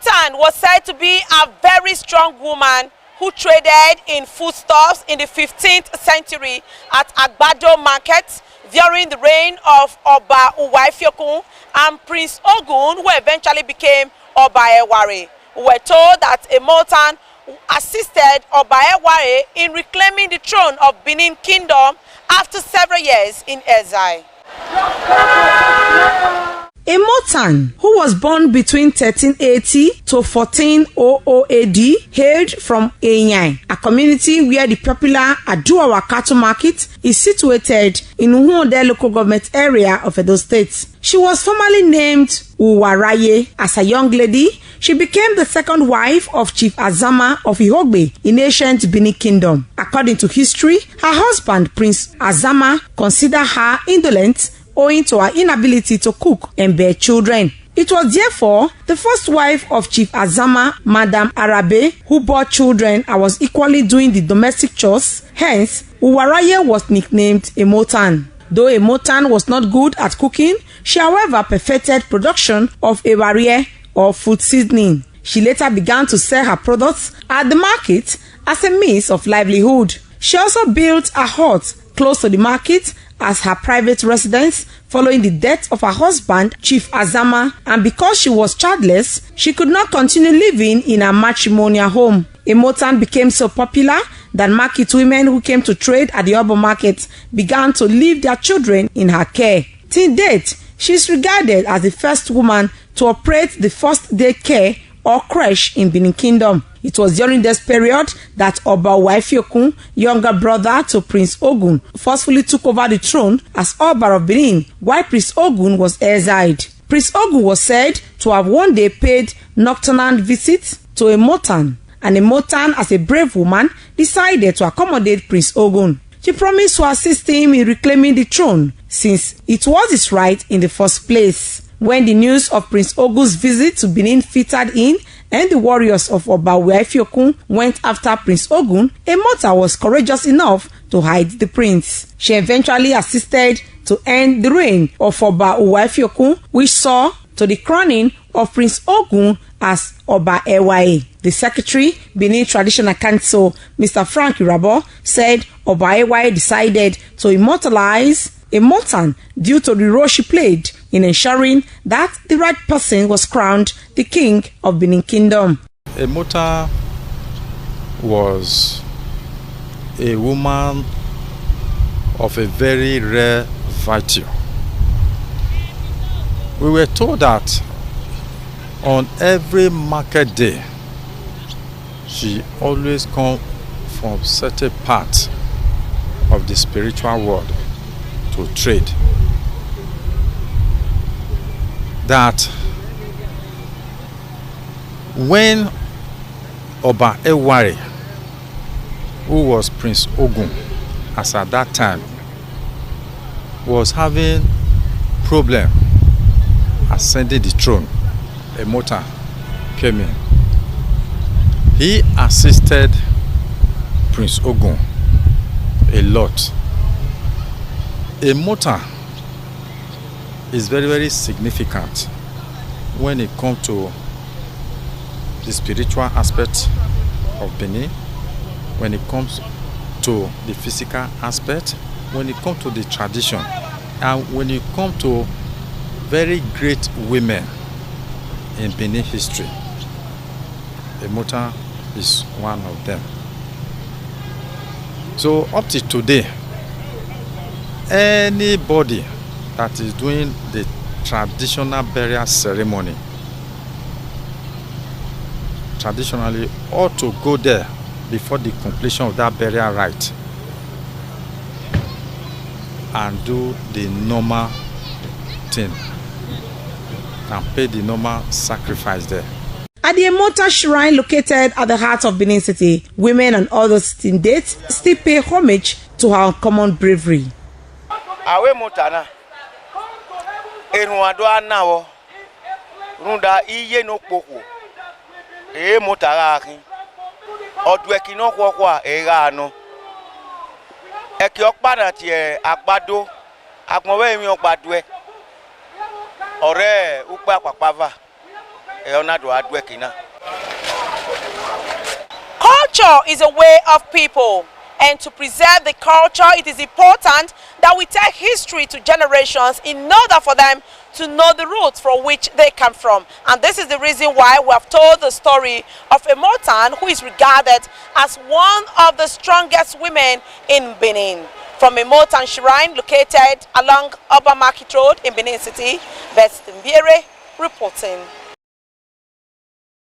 Emotan was said to be a very strong woman who traded in foodstuffs in the 15th century at Agbado Market during the reign of Oba Uwaifiokun and Prince Ogun, who eventually became Oba Eware. We were told that Emotan assisted Oba Eware in reclaiming the throne of Benin Kingdom after several years in exile. Emotan, who was born between 1380 to 1400 AD, hailed from Enyai, a community where the popular Aduawa cattle market is situated in Uhuode local government area of Edo State. She was formerly named Uwaraye. As a young lady, she became the second wife of Chief Azama of Ihogbe in ancient Benin Kingdom. According to history, her husband, Prince Azama, considered her indolent owing to her inability to cook and bear children. It was therefore the first wife of Chief Azama, Madam Arabe, who bore children and was equally doing the domestic chores. Hence, Uwaraye was nicknamed Emotan. Though Emotan was not good at cooking, she however perfected production of Eware or food seasoning. She later began to sell her products at the market as a means of livelihood. She also built a hut close to the market as her private residence following the death of her husband, Chief Azama, and because she was childless, she could not continue living in her matrimonial home. Emotan became so popular that market women who came to trade at the urban market began to leave their children in her care. Till date, she is regarded as the first woman to operate the first day care or creche in Benin Kingdom. It was during this period that Oba Uwaifiokun, younger brother to Prince Ogun, forcefully took over the throne as Oba of Benin, while Prince Ogun was exiled. Prince Ogun was said to have one day paid nocturnal visits to Emotan, and Emotan, as a brave woman, decided to accommodate Prince Ogun. She promised to assist him in reclaiming the throne, since it was his right in the first place. When the news of Prince Ogun's visit to Benin filtered in, and the warriors of Oba Uwaifiokun went after Prince Ogun, Emotan was courageous enough to hide the prince. She eventually assisted to end the reign of Oba Uwaifiokun, which saw to the crowning of Prince Ogun as Oba Eware. The secretary, Benin Traditional Council, Mr. Frank Irabo, said Oba Eware decided to immortalize Emotan due to the role she played in ensuring that the right person was crowned the king of Benin Kingdom. Emotan was a woman of a very rare virtue. We were told that on every market day, she always come from certain parts of the spiritual world to trade. That when Oba Eware, who was Prince Ogun, as at that time, was having problem ascending the throne, Emotan came in. He assisted Prince Ogun a lot. Emotan is very, very significant when it comes to the spiritual aspect of Benin, when it comes to the physical aspect, when it comes to the tradition, and when it comes to very great women in Benin history. Emotan is one of them. So up to today, anybody that is doing the traditional burial ceremony traditionally ought to go there before the completion of that burial rite and do the normal thing and pay the normal sacrifice there. At the Emotan shrine located at the heart of Benin City, women and others in date still pay homage to her uncommon bravery. Awe mutana enwado anawo runda iye no poku mutara akin odu ekino kwokwa no eki okpada ti agbado agbonwe mi ogbado ore upa papava ona do adwekina. Culture is a way of people, and to preserve the culture, it is important that we take history to generations in order for them to know the roots from which they come from. And this is the reason why we have told the story of Emotan, who is regarded as one of the strongest women in Benin. From Emotan Shrine, located along Upper Market Road in Benin City, Mbiere reporting.